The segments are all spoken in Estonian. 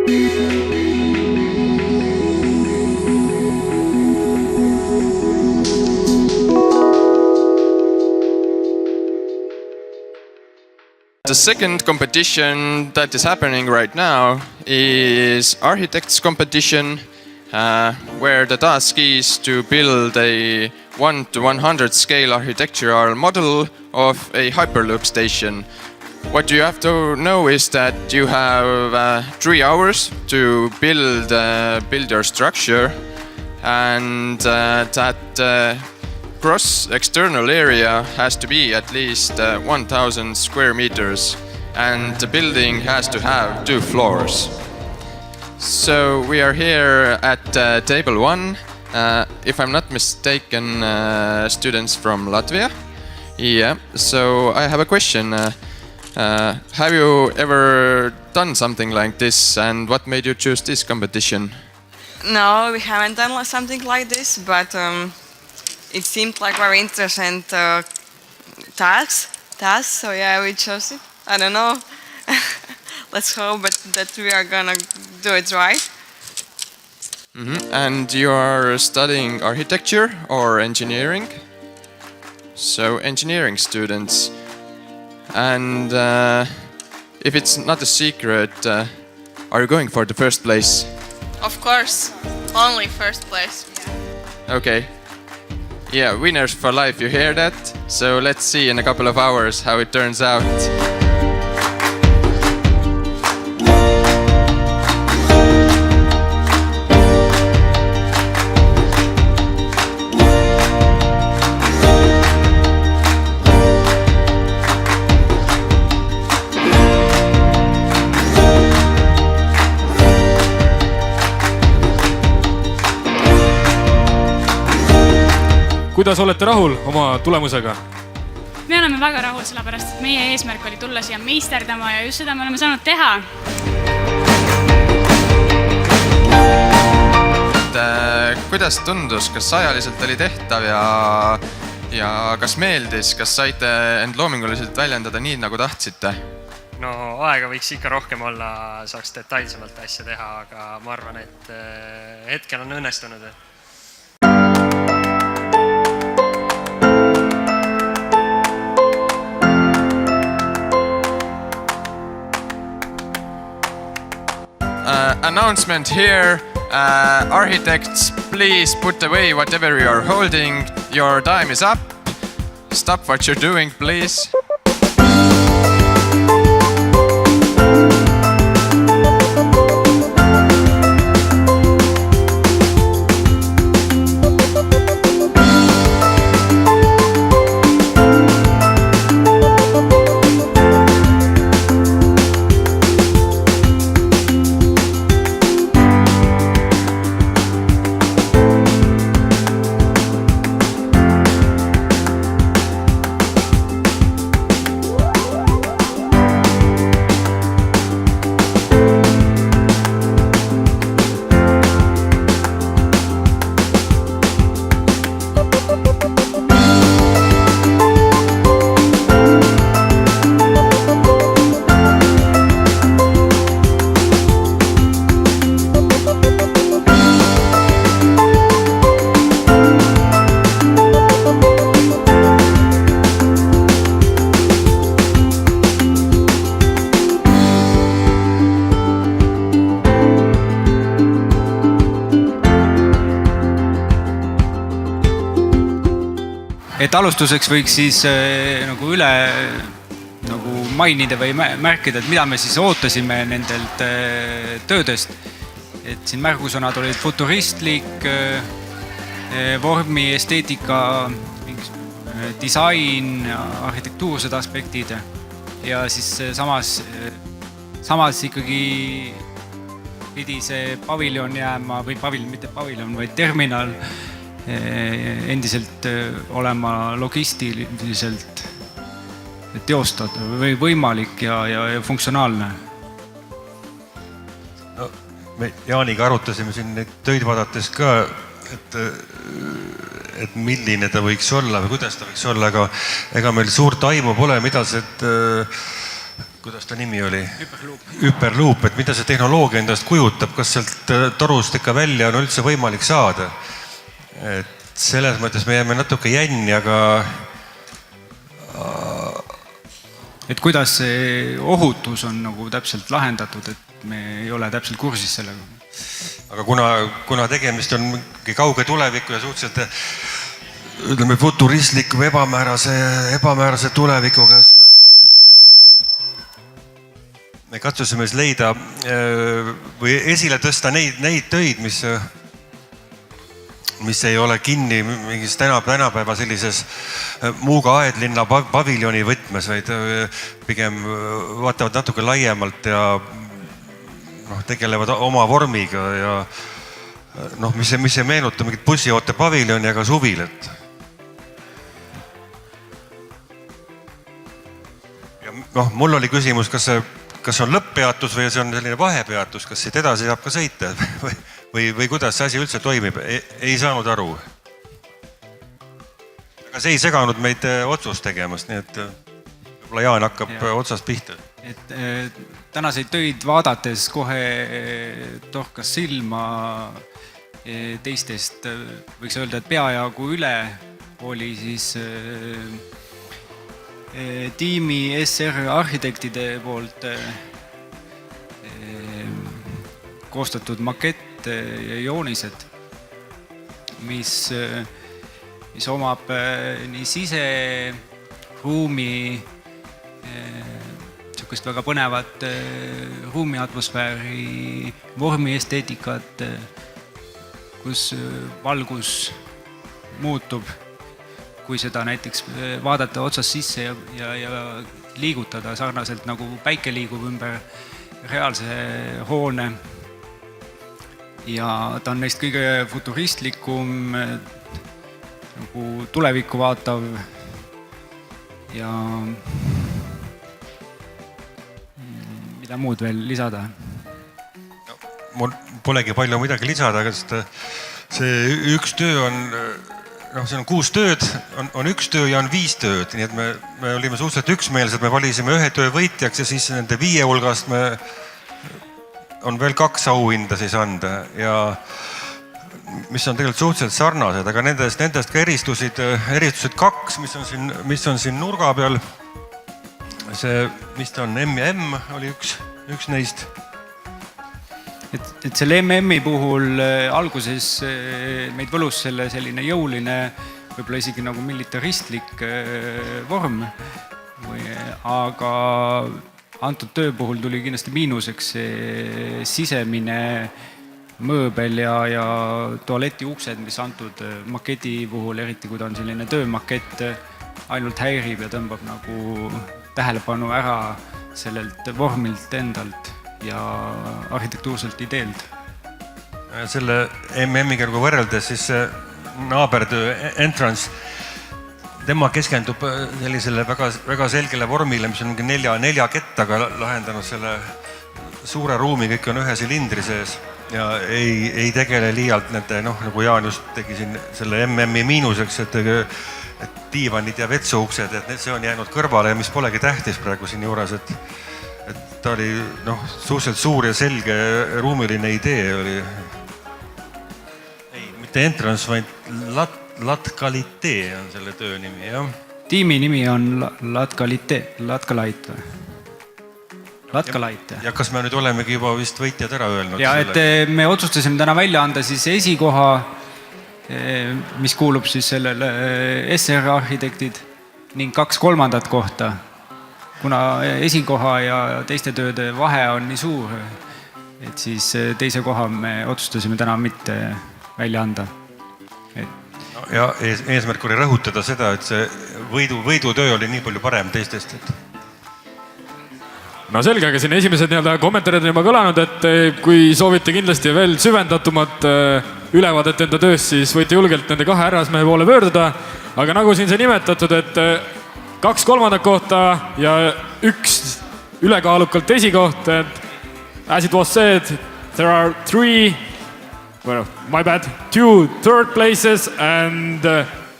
The second competition that is happening right now is architects competition, where the task is to build a 1:100 scale architectural model of a Hyperloop station. What you have to know is that you have 3 hours to build your structure, and that gross external area has to be at least 1,000 square meters, and the building has to have 2 floors. So we are here at table 1. If I'm not mistaken, students from Latvia. Yeah, so I have a question. Have you ever done something like this, and what made you choose this competition? No, we haven't done something like this, but it seemed like very interesting task. So yeah, we chose it. I don't know. Let's hope that we are gonna do it right. And you are studying architecture or engineering? So engineering students. And if it's not a secret, are you going for the first place? Of course, only first place. Okay. Yeah, winners for life, you hear that? So let's see in a couple of hours how it turns out. Kuidas olete rahul oma tulemusega? Me oleme väga rahul, sellepärast et meie eesmärk oli tulla siia meisterdama ja just seda me oleme saanud teha. Kuidas tundus, kas ajaliselt oli tehtav ja kas meeldis, kas saite end loominguliselt väljendada nii, nagu tahtsite? No aega võiks ikka rohkem olla, saaks detailsemalt asja teha, aga ma arvan, et hetkel on õnnestunud. Announcement here. Architects, please put away whatever you are holding. Your time is up. Stop what you're doing, please. Et alustuseks võiks siis nagu üle nagu mainida või märkida, et mida me siis ootasime nendelt töödest. Et siin märgusõnad olid futuristlik, vormi, esteetika, disain, arhitektuursed aspektid ja siis samas ikkagi pidi see paviljon jääma või mitte paviljon, vaid terminal endiselt olema logistiliselt teostatav või võimalik ja funktsionaalne. No, me Jaaniga arutasime siin neid töid vaadates ka, et milline ta võiks olla või kuidas ta võiks olla, aga ega meil suurt aimu pole, mida see kuidas ta nimi oli? Hyperloop, et mida see tehnoloogia endast kujutab, kas sealt torust ikka välja on üldse võimalik saada? Et selles mõttes me jääme natuke jänni, aga et kuidas see ohutus on nagu täpselt lahendatud, et me ei ole täpselt kursis sellega. Aga kuna tegemist on mingi kauge tuleviku ja suhteliselt ütleme futuristliku ebamäärase tulevikuga, me katsusime siis leida või esile tõsta neid töid, mis ei ole kinni mingis tänapäeva sellises Muuga aedlinna paviljoni võtmes, vaid pigem vaatavad natuke laiemalt ja tegelevad oma vormiga ja mis ei meenuta mingit bussioote paviljoni, aga suvilet. Ja mul oli küsimus, kas on lõpppeatus või see on selline vahepeatus, kas siit edasi saab ka sõita või kuidas see asi üldse toimib, ei saanud aru. Aga see ei seganud meid otsust tegemast, nii et võib-olla Jaan hakkab otsast pihta. Et tänaseid töid vaadates kohe torkas silma teistest, võiks öelda, et peajagu üle oli siis tiimi SR arhitektide poolt koostatud makett ja joonised, mis omab nii siseruumi sihukest väga põnevat ruumiatmosfääri, vormiesteetikat, kus valgus muutub, kui seda näiteks vaadata otsast sisse ja liigutada sarnaselt nagu päike liigub ümber reaalse hoone. Ja ta on neist kõige futuristlikum, nagu tulevikku vaatav ja mida muud veel lisada? Mul polegi palju midagi lisada, aga see üks töö on, see on 6 tööd, on 1 töö ja on 5 tööd, nii et me olime suhteliselt üksmeelsed, me valisime 1 töö võitjaks ja siis nende 5 hulgast on veel 2 auhinda siis anda ja mis on tegelikult suhteliselt sarnased, aga nendest ka eristusid 2, mis on siin nurga peal. See, mis ta on, M ja M oli üks neist. Et selle MM-i puhul alguses meid võlus selle selline jõuline, võib-olla isegi nagu militaristlik vorm, aga antud töö puhul tuli kindlasti miinuseks sisemine mõõbel ja tualeti uksed, mis antud maketi puhul, eriti kui ta on selline töömakett, ainult häirib ja tõmbab nagu tähelepanu ära sellelt vormilt endalt ja arhitektuurselt ideelt. Selle MM-iga nagu võrreldes siis naabertöö Entrance, tema keskendub sellisele väga selgele vormile, mis on 4 kettaga lahendanud selle suure ruumi, kõik on 1 silindri sees ja ei tegele liialt nende, nagu Jaan just tegi siin selle MM-i miinuseks, et diivanid ja vetsuuksed, et see on jäänud kõrvale ja mis polegi tähtis praegu siin juures, et ta oli suhteliselt suur ja selge ruumiline idee oli. Ei, mitte Entrance, vaid Latkalite on selle töö nimi, jah. Tiimi nimi on Latkalite või? Latkalite. Ja kas me nüüd olemegi juba vist võitjad ära öelnud? Ja et me otsustasime täna välja anda siis esikoha, mis kuulub siis sellele SR arhitektid ning 2 kolmandat kohta. Kuna esikoha ja teiste tööde vahe on nii suur, et siis teise koha me otsustasime täna mitte välja anda. Ja eesmärk oli rõhutada seda, et see võidutöö oli nii palju parem teistest. No selge, aga siin esimesed kommentaarid on juba kõlanud, et kui soovite kindlasti veel süvendatumat ülevaadet enda tööst, siis võite julgelt nende 2 härrasmehe poole pöörduda. Aga nagu siin see nimetatud, et 2 kolmandat kohta ja 1 ülekaalukalt esikoht, et as it was said, there are 2 third places and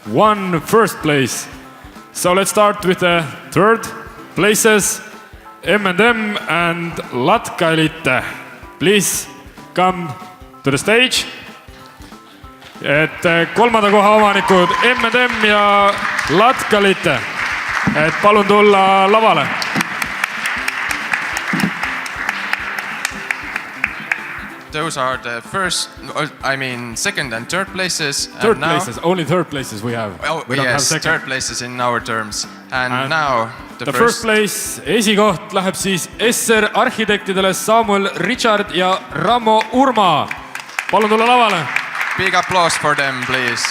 1 first place. So let's start with the third places. M&M and Latgalite. Please come to the stage. Et kolmanda koha omanikud M&M ja Latgalite. Et palun tulla lavale. Those are the second and third places. Third places, only third places we have. Oh, we don't have yes, second. third places in our terms. And now the first place, esikoht läheb siis SR arhitektidele Samuel Richard ja Ramo Urma. Palun tulla lavale. Big applause for them, please.